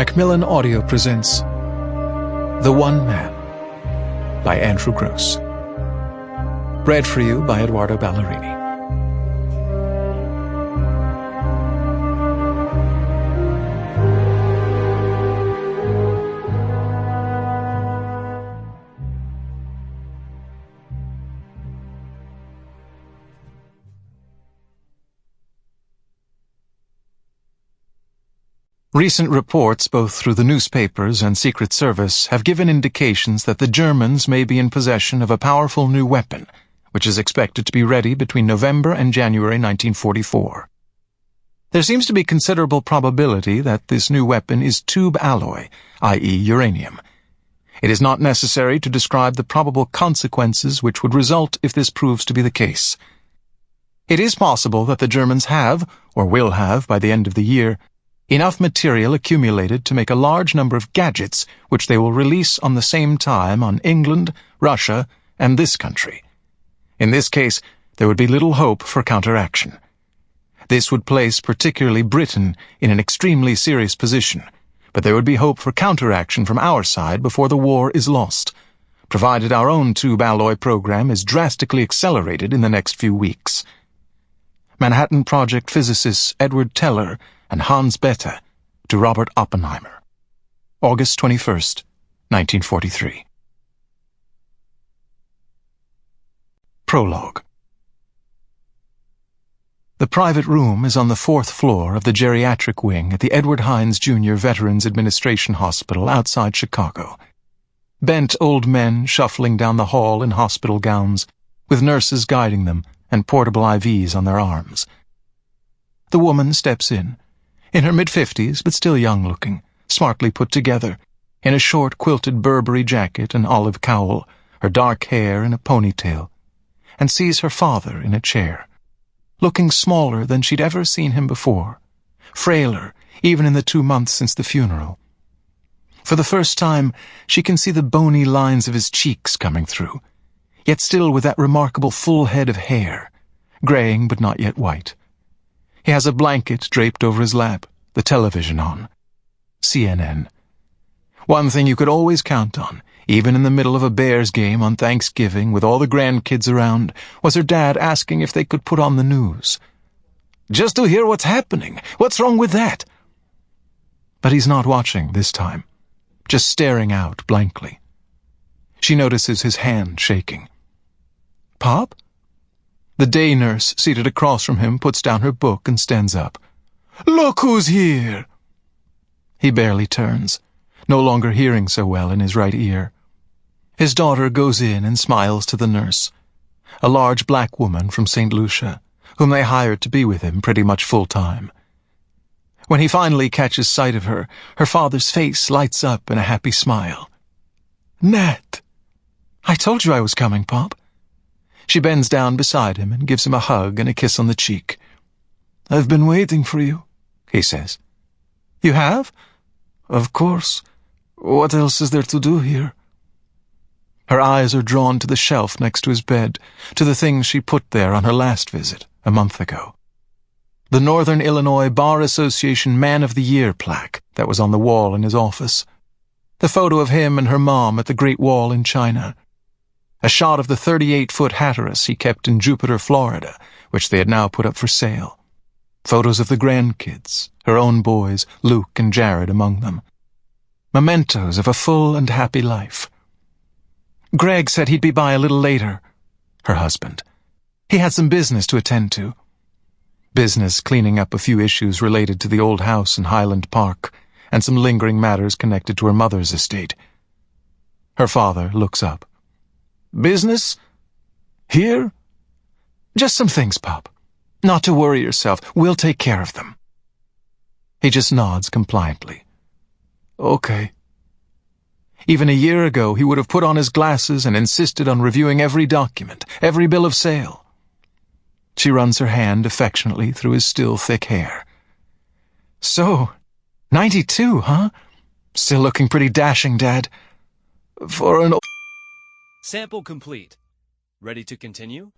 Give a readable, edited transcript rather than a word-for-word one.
Macmillan Audio presents The One Man by Andrew Gross. Read for you by Edoardo Ballerini. Recent reports, both through the newspapers and Secret Service, have given indications that the Germans may be in possession of a powerful new weapon, which is expected to be ready between November and January 1944. There seems to be considerable probability that this new weapon is tube alloy, i.e. uranium. It is not necessary to describe the probable consequences which would result if this proves to be the case. It is possible that the Germans have, or will have by the end of the year, enough material accumulated to make a large number of gadgets which they will release on the same time on England, Russia, and this country. In this case, there would be little hope for counteraction. This would place particularly Britain in an extremely serious position, but there would be hope for counteraction from our side before the war is lost, provided our own tube alloy program is drastically accelerated in the next few weeks. Manhattan Project physicists Edward Teller and Hans Bethe to Robert Oppenheimer. August 21st, 1943. Prologue. The private room is on the 4th floor of the geriatric wing at the Edward Hines Jr. Veterans Administration Hospital outside Chicago. Bent old men shuffling down the hall in hospital gowns, with nurses guiding them and portable IVs on their arms. The woman steps in her mid-50s but still young-looking, smartly put together, in a short quilted Burberry jacket and olive cowl, her dark hair in a ponytail, and sees her father in a chair, looking smaller than she'd ever seen him before, frailer even in the 2 months since the funeral. For the first time, she can see the bony lines of his cheeks coming through, yet still with that remarkable full head of hair, graying but not yet white. He has a blanket draped over his lap, the television on. CNN. One thing you could always count on, even in the middle of a Bears game on Thanksgiving with all the grandkids around, was her dad asking if they could put on the news. Just to hear what's happening. What's wrong with that? But he's not watching this time, just staring out blankly. She notices his hand shaking. Pop? The day nurse, seated across from him, puts down her book and stands up. Look who's here! He barely turns, no longer hearing so well in his right ear. His daughter goes in and smiles to the nurse, a large black woman from St. Lucia, whom they hired to be with him pretty much full-time. When he finally catches sight of her, her father's face lights up in a happy smile. Nat! I told you I was coming, Pop. She bends down beside him and gives him a hug and a kiss on the cheek. I've been waiting for you, he says. You have? Of course. What else is there to do here? Her eyes are drawn to the shelf next to his bed, to the things she put there on her last visit, a month ago. The Northern Illinois Bar Association Man of the Year plaque that was on the wall in his office. The photo of him and her mom at the Great Wall in China. A shot of the 38-foot Hatteras he kept in Jupiter, Florida, which they had now put up for sale. Photos of the grandkids, her own boys, Luke and Jared among them. Mementos of a full and happy life. Greg said he'd be by a little later, her husband. He had some business to attend to. Business cleaning up a few issues related to the old house in Highland Park, and some lingering matters connected to her mother's estate. Her father looks up. Business? Here? Just some things, Pop. Not to worry yourself. We'll take care of them. He just nods compliantly. Okay. Even a year ago, he would have put on his glasses and insisted on reviewing every document, every bill of sale. She runs her hand affectionately through his still thick hair. So, 92, huh? Still looking pretty dashing, Dad. For an... Sample complete. Ready to continue?